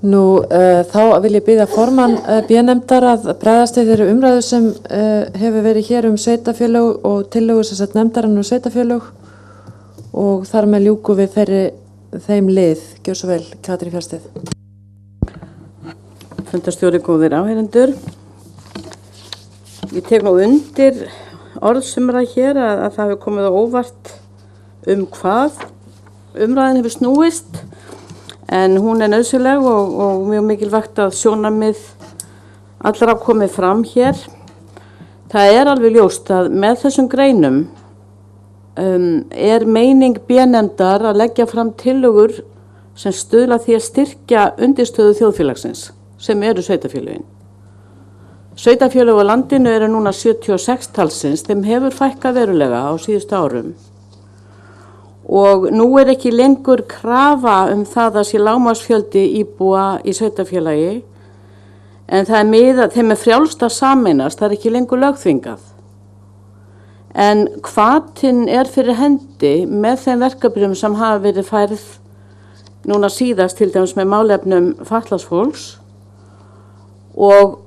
Þá vil ég biðja formann B-nefndar að bregðast við þeirri umræðu sem hefur verið hér sveitarfélög og tillögur sem sagt nefndarinnar sveitarfélög og þar með ljúkum við þeim lið. Gjörðu svo vel, Katrín Fjarsteð. Fundarstjóri, góðir áheyrendur. Ég tek nú undir orðsumræðu hér að það hefur komið á óvart hvað umræðan hefur snúist, en hún nauðsynleg og mjög mikilvægt að sjónarmið allra komið fram hér. Það alveg ljóst að með þessum greinum meining B-nefndar að leggja fram tillögur sem stuðla því að styrkja undirstöðu þjóðfélagsins sem eru sveitarfélögin. Sveitarfélög á landinu eru núna 76 talsins, þeim hefur fækkað verulega á síðustu árum. Og nú ekki lengur krafa það að sé lágmarksfjöldi íbúa í sveitarfélagi, en það þeim frjálst að sameinast, það ekki lengur lögþvingað. En hvatinn fyrir hendi með þeim verkefnum sem hafa verið færð núna síðast til dæmis með málefnum fatlaðs fólks og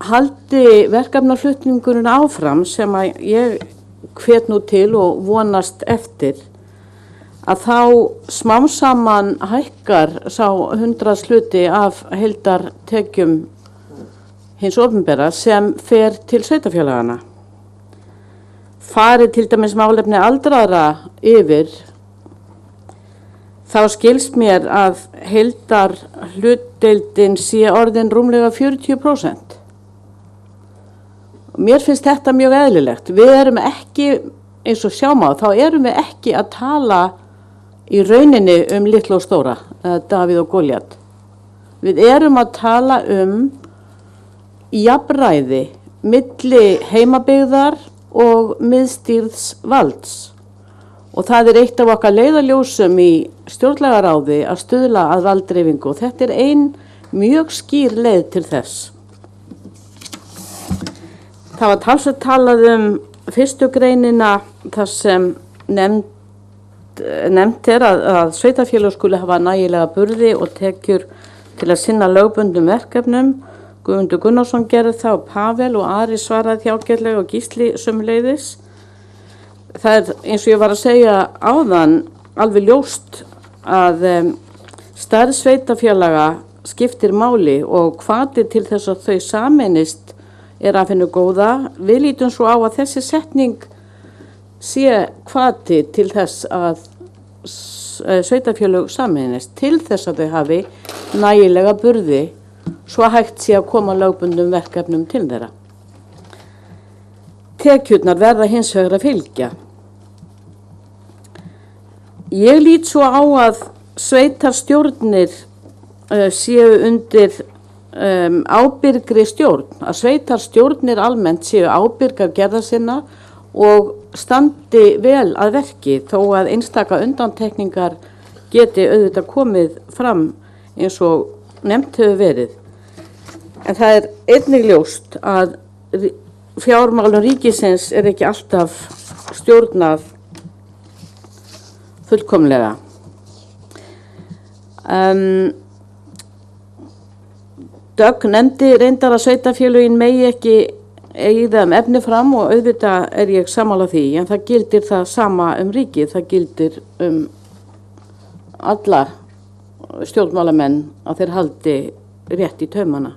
haldi verkefnaflutningurinn áfram sem að ég hvet nú til og vonast eftir, að þá smám saman hækkar sá 100 hluti af heildartekjum hins opinbera sem fer til sveitarfélagana. Fari til dæmis málefni aldraðra yfir, þá skilst mér að heildarhlutdeildin sé orðin rúmlega 40%. Mér finnst þetta mjög eðlilegt. Við ekki, eins og sjáum á, þá við ekki að tala í rauninni litla og stóra, Davíð og Góljat. Við að tala jafnræði milli heimabyggðar og miðstýrðs valds. Og það eitt af okkar leiðarljósum í stjórnlagaráði að stuðla að valddreifingu og þetta ein mjög skýr leið til þess. Það var talsvert talað fyrstu greinina þar sem nefnt að sveitarfélög skuli hafa nægilega burði og tekjur til að sinna lögbundnum verkefnum. Guðmundur Gunnarsson gerði það og Pavel og Ari svaraði ágætlega og Gísli sömuleiðis. Það eins og ég var að segja áðan alveg ljóst að stærð sveitarfélaga skiptir máli og hvati til þess að þau sameinist af hinu góða. Við lítum svo á að þessi setning sé hvati til þess að sveitarfélög sameinist, til þess að þau hafi nægilega burði svo hægt sé að koma lögbundnum verkefnum til þeirra. Tekjurnar verða hins vegar að fylgja. Ég lít svo á að sveitarstjórnir séu undir ábyrgri stjórn, að sveitarstjórnir almennt séu ábyrgar gerða sinna og standi vel að verki þó að einstaka undantekningar geti auðvitað komið fram eins og nefnt hefur verið. En það einnig ljóst að fjármálum ríkisins ekki alltaf stjórnað fullkomlega. Dögg nefndi reyndar að sveitarfélögin megi ekki eigða efni fram og auðvitað ég sammála því, en það gildir það sama ríkið, það gildir alla stjórnmálamenn að þeir haldi rétt í taumana.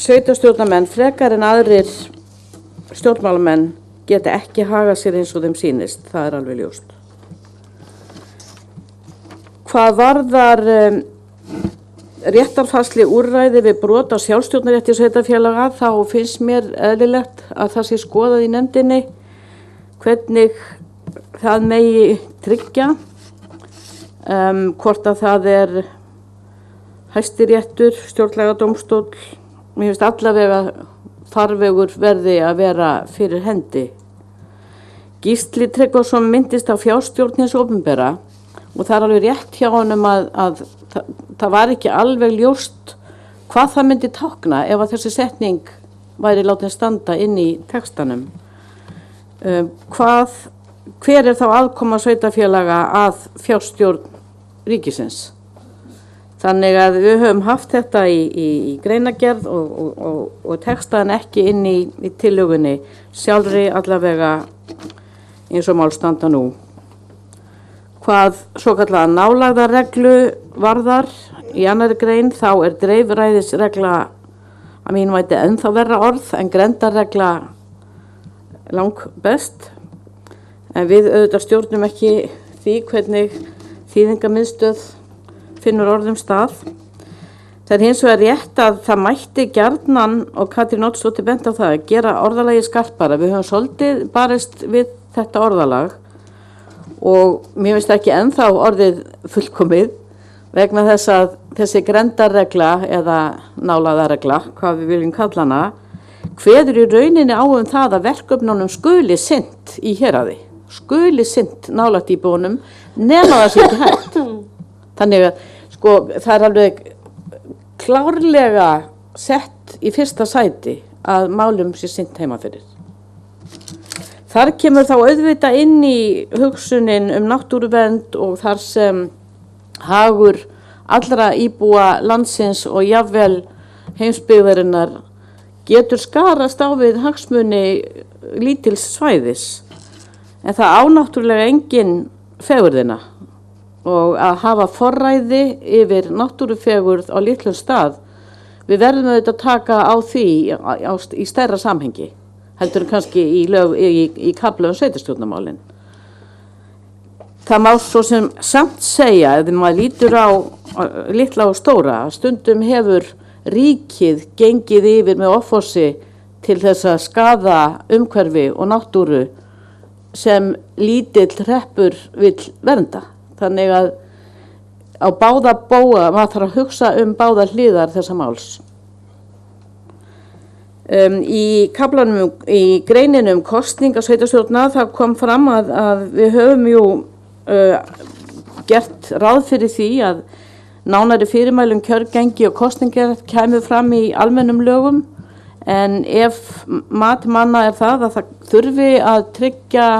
Sveitarstjórnarmenn frekar en aðrir stjórnmálamenn geta ekki hagað sér eins og þeim sýnist, það alveg ljóst. Hvað varðar réttarfarsleg úrræði við brot á sjálfstjórnarrétti sveitarfélaga, þá finnst mér eðlilegt að það sé skoðað í nefndinni hvernig það megi tryggja, hvort að það Hæstiréttur, stjórnlagadómstóll. Mér finnst allavega farvegur verði að vera fyrir hendi. Gísli Tryggvason myndist á fjárstjórn hins opinbera og það alveg rétt hjá honum að það var ekki alveg ljóst hvað það myndi tákna ef að þessi setning væri látin standa inn í textanum. Hver þá aðkoma sveitarfélaga að fjárstjórn ríkisins? Þannig að við höfum haft þetta í greinagerð og textaðan ekki inn í tillögunni sjálfri allavega eins og mál standa nú. Hvað svokallaða nálægðarreglu varðar í annarri grein þá dreifræðisregla að mínu mati ennþá verra orð en grenndarregla langbest. En við auðvitað stjórnum ekki því hvernig þýðingamiðstöð finnur orðum stað. Það hins vegar rétt að það mætti gjarnan, og Katrín Oddsdóttir benti á það, að gera orðalagi skarpara. Við höfum svolítið barist við þetta orðalag og mér finnst ekki ennþá orðið fullkomið vegna þess að þessi grenndarregla eða nálægðarregla, hvað við viljum kalla hana, kveður í rauninni á það að verkefnunum skuli sinnt í héraði, skuli sinnt nálægt íbúunum nema það sé ekki hægt. Þannig að það alveg klárlega sett í fyrsta sæti að málum sé sinnt heima fyrir. Þar kemur þá auðvitað inn í hugsunin náttúruvernd og þar sem hagur allra íbúa landsins og jafnvel heimsbyggðarinnar getur skarast á við hagsmuni lítils svæðis. En það á náttúrulega engin fegurðina. Og að hafa forræði yfir náttúrufegurð á litlum stað, við verðum auðvitað að taka á því í stærra samhengi, heldur en kannski í kafla sveitarstjórnarmálin. Það má svo sem samt segja, ef maður lítur á litla og stóra, stundum hefur ríkið gengið yfir með offossi til þess að skaða umhverfi og náttúru sem lítill hreppur vill vernda. Þannig að á báða bóga, maður þarf að hugsa báða hliðar þessa máls. Í kaflanum, í greininum kosninga sveitarstjórna, það kom fram að við höfum gert ráð fyrir því að nánari fyrirmælum kjörgengi og kosningar kemur fram í almennum lögum, en ef mat manna það að það þurfi að tryggja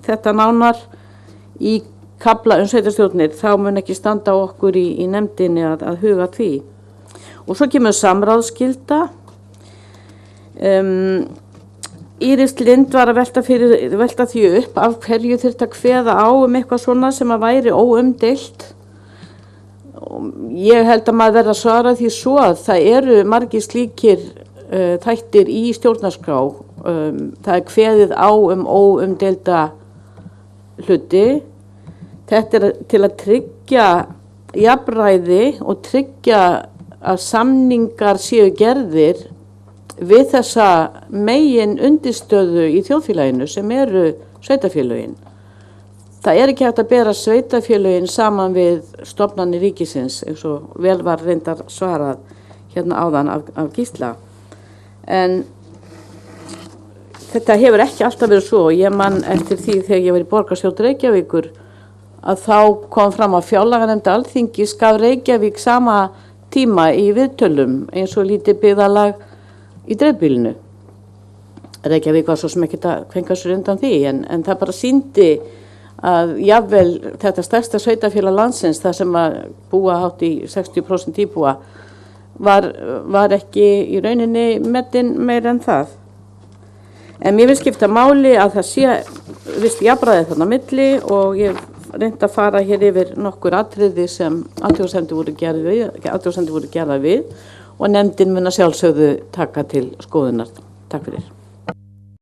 þetta nánar í kafla sveitarstjórnir, þá mun ekki standa á okkur í nefndinni að huga því. Og svo kemur samráðskylda. Íris Lind var að velta því upp af hverju þyrfti að kveða á eitthvað svona sem að væri óumdeilt. Ég held að maður verði að svara því svo að það eru margir slíkir þættir í stjórnarskrá. Það kveðið á óumdeilda hluti. Þetta til að tryggja jafnræði og tryggja að samningar séu gerðir við þessa megin undirstöðu í þjóðfélaginu sem eru sveitarfélögin. Það ekki hægt að bera sveitarfélögin saman við stofnanir ríkisins eins og vel var reyndar svarað hérna áðan af Gísla. En þetta hefur ekki alltaf verið svo. Ég man eftir því þegar ég var í borgarstjórn Reykjavíkur að þá kom fram að fjárlaganefnd Alþingis gaf Reykjavík sama tíma í viðtölum eins og lítið byggðarlag í dreifbýlinu. Reykjavík var svo sem ekki að kvenka sér undan því, en það bara sýndi að jafnvel þetta stærsta sveitarfélag landsins, það sem að búa hátt í 60% íbúa, var ekki í rauninni metin meir en það. En mér vil skipta máli að það sé vist jafnræði þarna milli og ég reyndi að fara hér yfir nokkur atriði sem athugasemdir voru gerðar við og nefndin mun að sjálfsögðu taka til skoðunar. Takk fyrir.